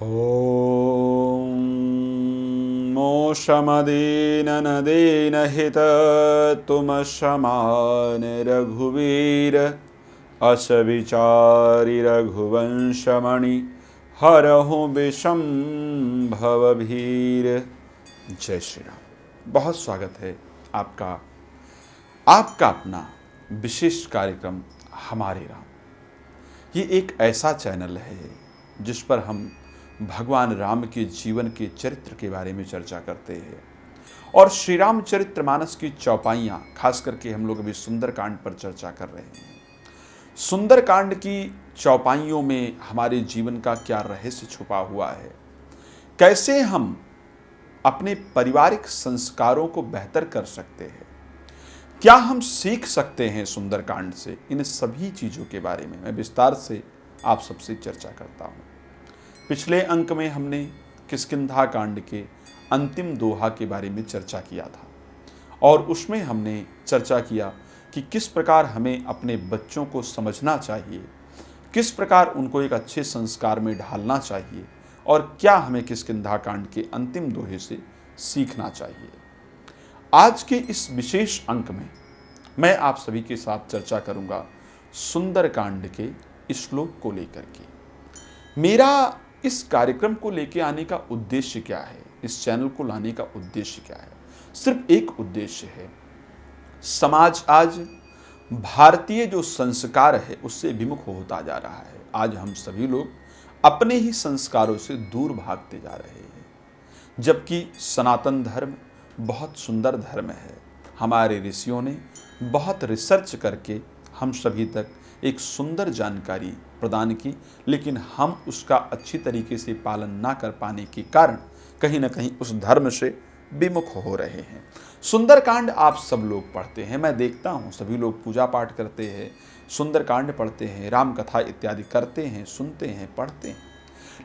ॐ मोषमदेन हिततुमशमान रघुवीर असविचारि रघुवंशमणि हरहु विषम भवभीर। जय श्री राम। बहुत स्वागत है आपका अपना विशेष कार्यक्रम हमारे राम। ये एक ऐसा चैनल है जिस पर हम भगवान राम के जीवन के चरित्र के बारे में चर्चा करते हैं और श्री राम चरित्रमानस की चौपाइयाँ, खास करके हम लोग अभी सुंदरकांड पर चर्चा कर रहे हैं। सुंदरकांड की चौपाइयों में हमारे जीवन का क्या रहस्य छुपा हुआ है, कैसे हम अपने पारिवारिक संस्कारों को बेहतर कर सकते हैं, क्या हम सीख सकते हैं सुंदरकांड से, इन सभी चीज़ों के बारे में मैं विस्तार से आप सबसे चर्चा करता हूँ। पिछले अंक में हमने किष्किंधा कांड के अंतिम दोहा के बारे में चर्चा किया था और उसमें हमने चर्चा किया कि किस प्रकार हमें अपने बच्चों को समझना चाहिए, किस प्रकार उनको एक अच्छे संस्कार में ढालना चाहिए और क्या हमें किष्किंधा कांड के अंतिम दोहे से सीखना चाहिए। आज के इस विशेष अंक में मैं आप सभी के साथ चर्चा करूंगा सुंदरकांड के श्लोक को लेकर के। मेरा इस कार्यक्रम को लेके आने का उद्देश्य क्या है, इस चैनल को लाने का उद्देश्य क्या है? सिर्फ एक उद्देश्य है। समाज आज भारतीय जो संस्कार है उससे विमुख होता जा रहा है। आज हम सभी लोग अपने ही संस्कारों से दूर भागते जा रहे हैं, जबकि सनातन धर्म बहुत सुंदर धर्म है। हमारे ऋषियों ने बहुत रिसर्च करके हम सभी तक एक सुंदर जानकारी प्रदान की, लेकिन हम उसका अच्छी तरीके से पालन ना कर पाने के कारण कहीं ना कहीं उस धर्म से विमुख हो रहे हैं। सुंदरकांड आप सब लोग पढ़ते हैं, मैं देखता हूँ सभी लोग पूजा पाठ करते हैं, सुंदरकांड पढ़ते हैं, राम कथा इत्यादि करते हैं, सुनते हैं, पढ़ते हैं,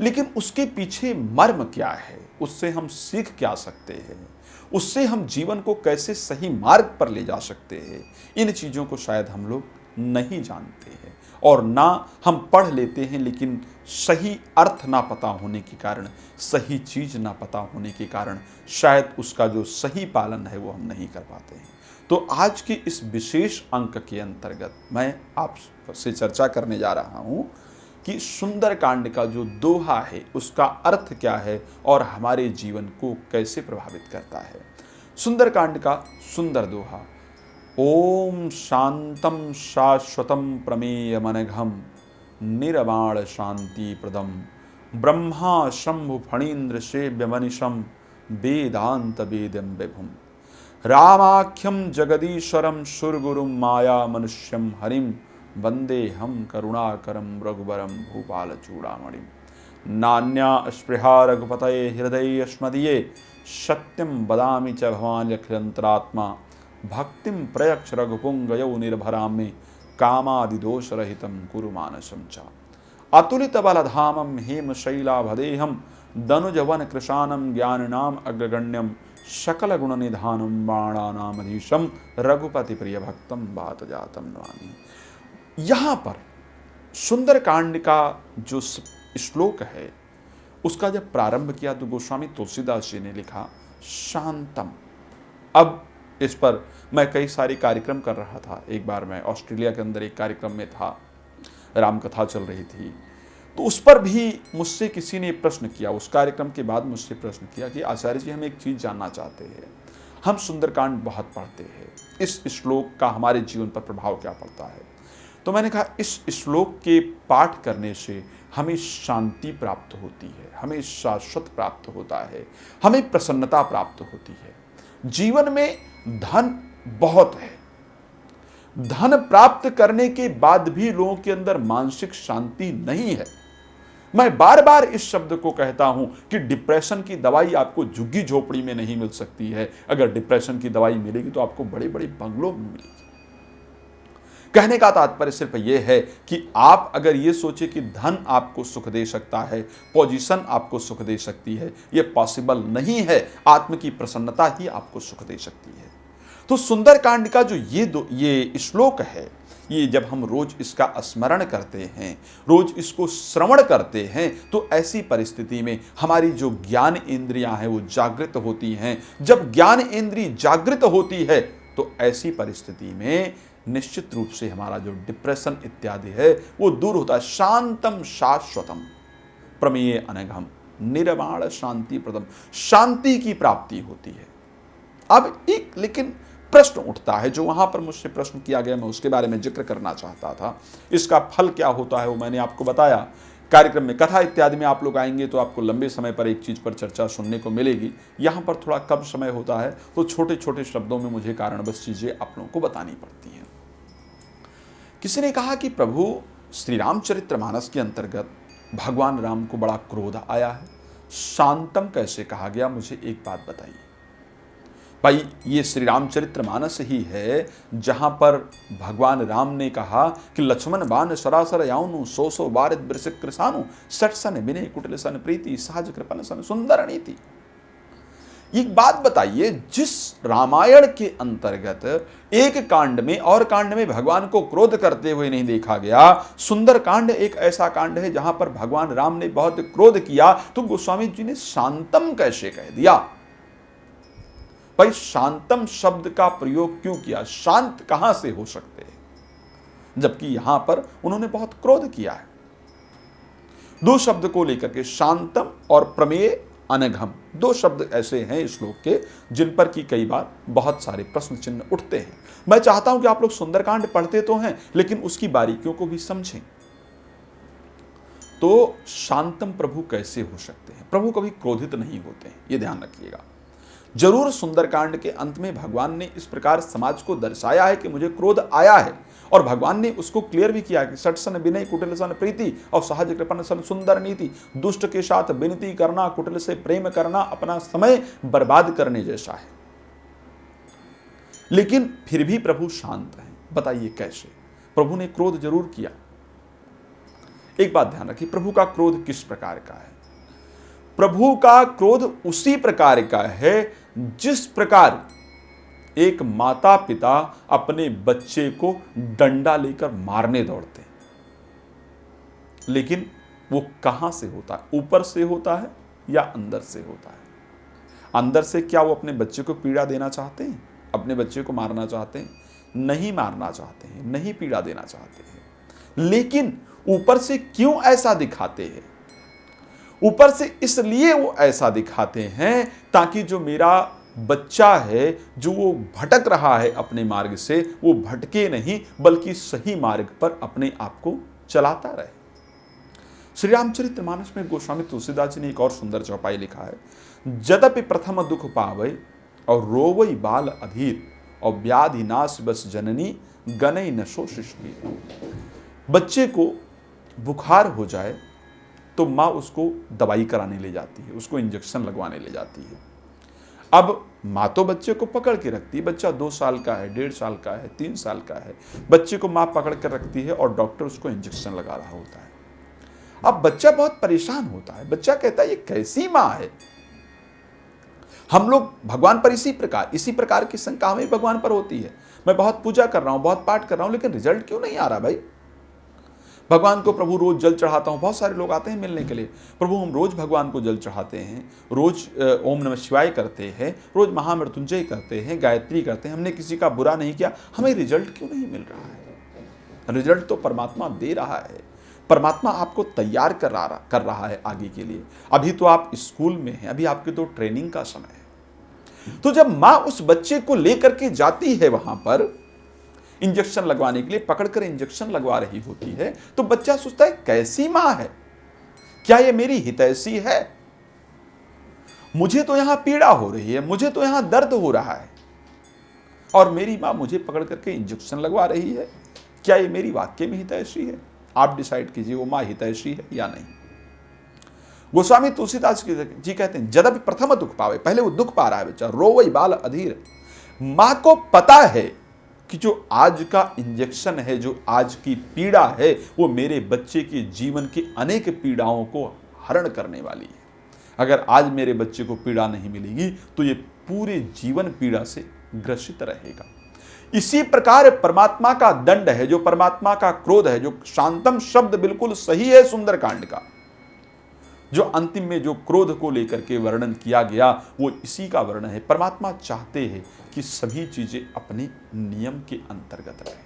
लेकिन उसके पीछे मर्म क्या है, उससे हम सीख क्या सकते हैं, उससे हम जीवन को कैसे सही मार्ग पर ले जा सकते हैं, इन चीज़ों को शायद हम लोग नहीं जानते हैं और ना हम पढ़ लेते हैं, लेकिन सही अर्थ ना पता होने के कारण, सही चीज़ ना पता होने के कारण शायद उसका जो सही पालन है वो हम नहीं कर पाते हैं। तो आज के इस विशेष अंक के अंतर्गत मैं आपसे चर्चा करने जा रहा हूँ कि सुंदरकांड का जो दोहा है उसका अर्थ क्या है और हमारे जीवन को कैसे प्रभावित करता है। सुंदरकांड का सुंदर दोहा। ओम शांतं शाश्वतं प्रमेयमनघं निरवाण शांति प्रदम ब्रह्मा शंभु फणीन्द्र सेव्यमनिशं वेदांत वेदं विभुम रामाख्यं जगदीश्वरं सुरगुरुं माया मनुष्यं हरिं वंदेहं करुणाकरं रघुवरं भूपालचूड़ामणिं नान्या स्पृहा रघुपतये हृदये स्मदीये सत्यं वदामि च भवान्यखिलन्तरात्मा भक्तिं प्रयक्ष रघुपुंगयौ निर्भरामि कामादिदोषरहितं कुरु मानसं च अतुलितबलधामं हेमशैलाभदेहं दनुजवन कृशानं ज्ञानिनाम् अग्रगण्यं सकलगुणनिधानं बाणानामधीशं रघुपति प्रियभक्तं वातजातं नमामि। यहाँ पर सुंदरकांड का जो श्लोक है उसका जब प्रारंभ किया तो गोस्वामी तुलसीदास जी ने लिखा शांतम। अब इस पर मैं कई सारे कार्यक्रम कर रहा था। एक बार मैं ऑस्ट्रेलिया के अंदर एक कार्यक्रम में था, राम कथा चल रही थी, तो उस पर भी मुझसे किसी ने प्रश्न किया। उस कार्यक्रम के बाद मुझसे प्रश्न किया कि आचार्य जी हम एक चीज़ जानना चाहते हैं, हम सुंदरकांड बहुत पढ़ते हैं, इस श्लोक का हमारे जीवन पर प्रभाव क्या पड़ता है। तो मैंने कहा इस श्लोक के पाठ करने से हमें शांति प्राप्त होती है, हमें शाश्वत प्राप्त होता है, हमें प्रसन्नता प्राप्त होती है। जीवन में धन बहुत है, धन प्राप्त करने के बाद भी लोगों के अंदर मानसिक शांति नहीं है। मैं बार बार इस शब्द को कहता हूं कि डिप्रेशन की दवाई आपको झुग्गी झोपड़ी में नहीं मिल सकती है। अगर डिप्रेशन की दवाई मिलेगी तो आपको बड़े बड़े बंगलों में मिलेगी। कहने का तात्पर्य सिर्फ यह है कि आप अगर ये सोचे कि धन आपको सुख दे सकता है, पोजीशन आपको सुख दे सकती है, ये पॉसिबल नहीं है। आत्म की प्रसन्नता ही आपको सुख दे सकती है। तो सुंदरकांड का जो ये श्लोक है, ये जब हम रोज इसका स्मरण करते हैं, रोज इसको श्रवण करते हैं, तो ऐसी परिस्थिति में हमारी जो ज्ञान इंद्रियां हैं वो जागृत होती हैं। जब ज्ञान इंद्रिय जागृत होती है तो ऐसी परिस्थिति में निश्चित रूप से हमारा जो डिप्रेशन इत्यादि है वो दूर होता है। शांतम शाश्वतम प्रमेय अनघम निर्वाण शांति प्रदम, शांति की प्राप्ति होती है। अब एक लेकिन प्रश्न उठता है, जो वहां पर मुझसे प्रश्न किया गया, मैं उसके बारे में जिक्र करना चाहता था। इसका फल क्या होता है वो मैंने आपको बताया। कार्यक्रम में कथा इत्यादि में आप लोग आएंगे तो आपको लंबे समय पर एक चीज पर चर्चा सुनने को मिलेगी। यहां पर थोड़ा कम समय होता है तो छोटे छोटे शब्दों में मुझे कारणवश चीजें आप लोगों को बतानी पड़ती हैं। किसी ने कहा कि प्रभु श्री रामचरितमानस के अंतर्गत भगवान राम को बड़ा क्रोध आया है, शांतम कैसे कहा गया? मुझे एक बात बताइए। भाई ये श्री रामचरितमानस ही है जहां पर भगवान राम ने कहा कि लक्ष्मण बाण सरासर याउनु सो सो वारिद बृषिक कृसानु सठ सन विनय कुटिल सन प्रीति सहज कृपन सन सुंदर नीति। एक बात बताइए, जिस रामायण के अंतर्गत एक कांड में और कांड में भगवान को क्रोध करते हुए नहीं देखा गया, सुंदर कांड एक ऐसा कांड है जहां पर भगवान राम ने बहुत क्रोध किया, तो गोस्वामी जी ने शांतम कैसे कह दिया? भाई शांतम शब्द का प्रयोग क्यों किया? शांत कहां से हो सकते हैं, जबकि यहां पर उन्होंने बहुत क्रोध किया है। दो शब्द को लेकर के शांतम और प्रमेय अनघम, दो शब्द ऐसे हैं श्लोक के जिन पर कि कई बार बहुत सारे प्रश्न चिन्ह उठते हैं। मैं चाहता हूं कि आप लोग सुंदरकांड पढ़ते तो हैं लेकिन उसकी बारीकियों को भी समझें। तो शांतम प्रभु कैसे हो सकते हैं? प्रभु कभी क्रोधित नहीं होते हैं, यह ध्यान रखिएगा। जरूर सुंदरकांड के अंत में भगवान ने इस प्रकार समाज को दर्शाया है कि मुझे क्रोध आया है, और भगवान ने उसको क्लियर भी किया कि सठ सन विनय कुटिल सन प्रीति और सहज कृपन सन सुंदर नीति। दुष्ट के साथ विनती करना, कुटिल से प्रेम करना अपना समय बर्बाद करने जैसा है। लेकिन फिर भी प्रभु शांत हैं। बताइए कैसे? प्रभु ने क्रोध जरूर किया। एक बात ध्यान रखिए, प्रभु का क्रोध किस प्रकार का है? प्रभु का क्रोध उसी प्रकार का है जिस प्रकार एक माता पिता अपने बच्चे को डंडा लेकर मारने दौड़ते हैं। लेकिन वो कहां से होता है? ऊपर से होता है या अंदर से होता है? अंदर से क्या वो अपने बच्चे को पीड़ा देना चाहते हैं? अपने बच्चे को मारना चाहते हैं? नहीं मारना चाहते हैं, नहीं पीड़ा देना चाहते हैं। लेकिन ऊपर से क्यों ऐसा दिखाते हैं? ऊपर से इसलिए वो ऐसा दिखाते हैं ताकि जो मेरा बच्चा है, जो वो भटक रहा है अपने मार्ग से, वो भटके नहीं बल्कि सही मार्ग पर अपने आप को चलाता रहे। श्री रामचरितमानस में गोस्वामी तुलसीदास जी ने एक और सुंदर चौपाई लिखा है, जदपि प्रथम दुख पावै और रोवई बाल अधीर और व्याधि नाश बस जननी गनई नशो शिशु। बच्चे को बुखार हो जाए तो माँ उसको दवाई कराने ले जाती है, उसको इंजेक्शन लगवाने ले जाती है। अब माँ तो बच्चे को पकड़ के रखती है, बच्चा 2 साल का है, 1.5 साल का है, 3 साल का है, बच्चे को माँ पकड़ कर रखती है और डॉक्टर उसको इंजेक्शन लगा रहा होता है। अब बच्चा बहुत परेशान होता है, बच्चा कहता है ये कैसी माँ है। हम लोग भगवान पर इसी प्रकार की शंका हमें भगवान पर होती है। मैं बहुत पूजा कर रहा हूँ, बहुत पाठ कर रहा हूँ, लेकिन रिजल्ट क्यों नहीं आ रहा भाई? भगवान को प्रभु रोज जल चढ़ाता हूँ, बहुत सारे लोग आते हैं मिलने के लिए, प्रभु हम रोज भगवान को जल चढ़ाते हैं, रोज ओम नमः शिवाय करते हैं, रोज महामृत्युंजय करते हैं, गायत्री करते हैं, हमने किसी का बुरा नहीं किया, हमें रिजल्ट क्यों नहीं मिल रहा है? रिजल्ट तो परमात्मा दे रहा है, परमात्मा आपको तैयार कर रहा है आगे के लिए। अभी तो आप स्कूल में हैं, अभी आपके तो ट्रेनिंग का समय है। तो जब माँ उस बच्चे को लेकर के जाती है वहां पर इंजेक्शन लगवाने के लिए, पकड़कर इंजेक्शन लगवा रही होती है, तो बच्चा सोचता है कैसी मां है, क्या ये मेरी हितैषी है? मुझे तो यहां पीड़ा हो रही है, मुझे तो यहां दर्द हो रहा है, और मेरी मां मुझे पकड़ करके इंजेक्शन लगवा रही है। क्या ये मेरी वाक्य में हितैषी है? आप डिसाइड कीजिए वो मां हितैषी है या नहीं। गोस्वामी तुलसीदास जी कहते हैं, जदपि प्रथम दुख पावे, पहले वो दुख पा रहा है बच्चा, रोवई बाल अधीर। मां को पता है कि जो आज का इंजेक्शन है, जो आज की पीड़ा है, वो मेरे बच्चे के जीवन की अनेक पीड़ाओं को हरण करने वाली है। अगर आज मेरे बच्चे को पीड़ा नहीं मिलेगी तो ये पूरे जीवन पीड़ा से ग्रसित रहेगा। इसी प्रकार परमात्मा का दंड है, जो परमात्मा का क्रोध है, जो शांतम शब्द बिल्कुल सही है सुंदरकांड का, जो अंतिम में जो क्रोध को लेकर के वर्णन किया गया वो इसी का वर्णन है। परमात्मा चाहते हैं कि सभी चीजें अपने नियम के अंतर्गत रहें।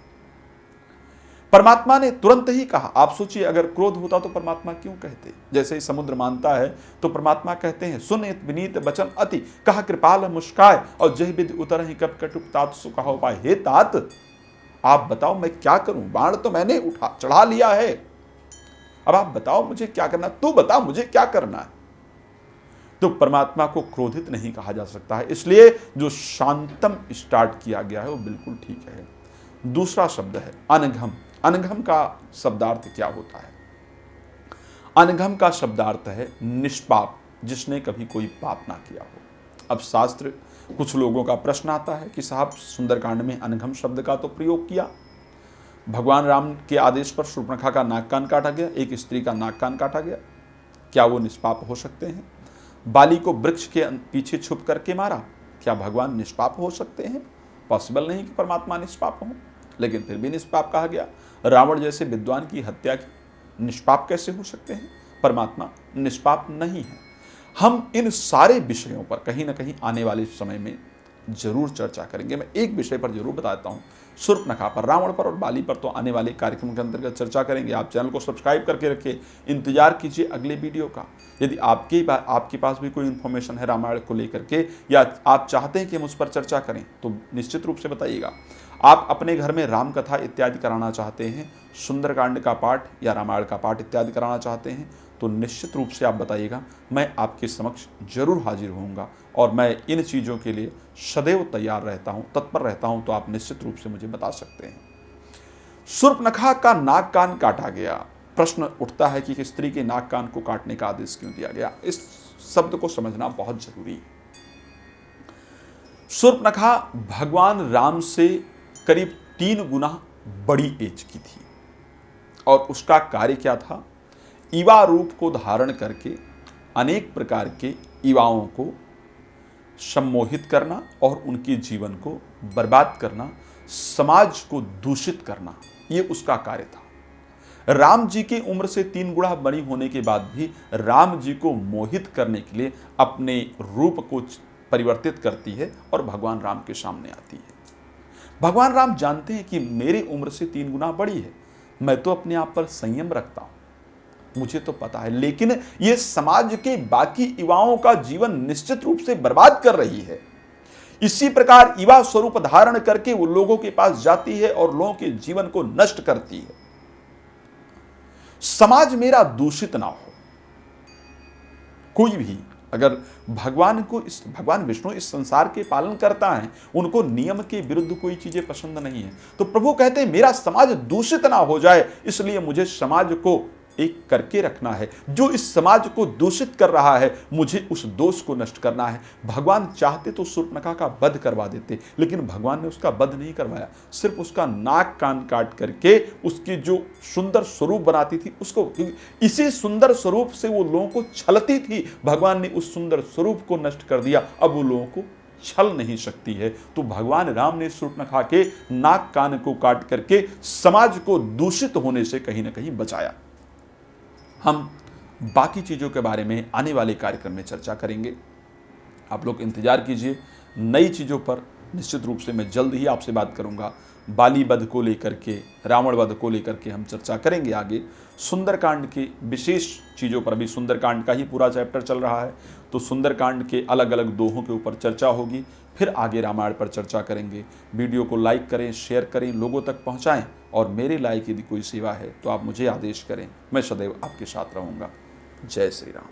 परमात्मा ने तुरंत ही कहा, आप सोचिए अगर क्रोध होता तो परमात्मा क्यों कहते? जैसे ही समुद्र मानता है तो परमात्मा कहते हैं, सुन इत विनीत वचन अति कहा कृपाल मुस्काय और जय विधि उतर ही कप कटुक तात सुखा उपाय। हे तात, आप बताओ मैं क्या करूं, बाण तो मैंने चढ़ा लिया है, अब आप बताओ मुझे क्या करना, तू बता मुझे क्या करना है। तो परमात्मा को क्रोधित नहीं कहा जा सकता है, इसलिए जो शांतम स्टार्ट किया गया है वो बिल्कुल ठीक है। दूसरा शब्द है अनघम। अनघम का शब्दार्थ क्या होता है? अनघम का शब्दार्थ है निष्पाप, जिसने कभी कोई पाप ना किया हो। अब शास्त्र, कुछ लोगों का प्रश्न आता है कि साहब सुंदरकांड में अनघम शब्द का तो प्रयोग किया, भगवान राम के आदेश पर शूर्पणखा का नाक कान काटा गया, एक स्त्री का नाक कान काटा गया, क्या वो निष्पाप हो सकते हैं? बाली को वृक्ष के पीछे छुप करके मारा, क्या भगवान निष्पाप हो सकते हैं? पॉसिबल नहीं कि परमात्मा निष्पाप हो, लेकिन फिर भी निष्पाप कहा गया। रावण जैसे विद्वान की हत्या की, निष्पाप कैसे हो सकते हैं? परमात्मा निष्पाप नहीं है। हम इन सारे विषयों पर कहीं ना कहीं आने वाले समय में जरूर चर्चा करेंगे। मैं एक विषय पर जरूर बताता हूँ, शूर्पणखा पर, रावण पर और बाली पर तो आने वाले कार्यक्रम के अंतर्गत चर्चा करेंगे। आप चैनल को सब्सक्राइब करके रखिए, इंतजार कीजिए अगले वीडियो का। यदि आपके पास भी कोई इन्फॉर्मेशन है रामायण को लेकर के, या आप चाहते हैं कि हम उस पर चर्चा करें, तो निश्चित रूप से बताइएगा। आप अपने घर में राम कथा इत्यादि कराना चाहते हैं, सुंदरकांड का पाठ या रामायण का पाठ इत्यादि कराना चाहते हैं, तो निश्चित रूप से आप बताइएगा, मैं आपके समक्ष जरूर हाजिर होऊंगा। और मैं इन चीज़ों के लिए सदैव तैयार रहता हूं, तत्पर रहता हूं, तो आप निश्चित रूप से मुझे बता सकते हैं। शूर्पणखा का नाक कान काटा गया। प्रश्न उठता है कि स्त्री के नाक कान को काटने का आदेश क्यों दिया गया? इस शब्द को समझना बहुत जरूरी है। शूर्पणखा भगवान राम से करीब 3 गुना बड़ी एज की थी, और उसका कार्य क्या था? युवा रूप को धारण करके अनेक प्रकार के युवाओं को सम्मोहित करना और उनके जीवन को बर्बाद करना, समाज को दूषित करना, ये उसका कार्य था। राम जी की उम्र से 3 गुना बड़ी होने के बाद भी राम जी को मोहित करने के लिए अपने रूप को परिवर्तित करती है और भगवान राम के सामने आती है। भगवान राम जानते हैं कि मेरी उम्र से 3 गुना बड़ी है, मैं तो अपने आप पर संयम रखता हूं, मुझे तो पता है, लेकिन ये समाज के बाकी युवाओं का जीवन निश्चित रूप से बर्बाद कर रही है। इसी प्रकार युवा स्वरूप धारण करके वो लोगों के पास जाती है और लोगों के जीवन को नष्ट करती है। समाज मेरा दूषित ना हो। कोई भी अगर भगवान विष्णु इस संसार के पालन करता है, उनको नियम के विरुद्ध कोई चीजें पसंद नहीं है, तो प्रभु कहते हैं मेरा समाज दूषित ना हो जाए, इसलिए मुझे समाज को एक करके रखना है। जो इस समाज को दूषित कर रहा है, मुझे उस दोष को नष्ट करना है। भगवान चाहते तो शूर्पणखा का वध करवा देते, लेकिन भगवान ने उसका वध नहीं करवाया, सिर्फ उसका नाक कान काट करके उसकी जो सुंदर स्वरूप बनाती थी उसको, इसी सुंदर स्वरूप से वो लोगों को छलती थी, भगवान ने उस सुंदर स्वरूप को नष्ट कर दिया। अब वो लोगों को छल नहीं सकती है। तो भगवान राम ने शूर्पणखा के नाक कान को काट करके समाज को दूषित होने से कहीं ना कहीं बचाया। हम बाकी चीज़ों के बारे में आने वाले कार्यक्रम में चर्चा करेंगे। आप लोग इंतजार कीजिए, नई चीज़ों पर निश्चित रूप से मैं जल्द ही आपसे बात करूंगा। बाली वध को लेकर के, रावण वध को लेकर के हम चर्चा करेंगे आगे। सुंदरकांड के विशेष चीज़ों पर, अभी सुंदरकांड का ही पूरा चैप्टर चल रहा है, तो सुंदरकांड के अलग अलग दोहों के ऊपर चर्चा होगी। फिर आगे रामायण पर चर्चा करेंगे। वीडियो को लाइक करें, शेयर करें, लोगों तक पहुंचाएं, और मेरे लायक यदि कोई सेवा है तो आप मुझे आदेश करें, मैं सदैव आपके साथ रहूँगा। जय श्री राम।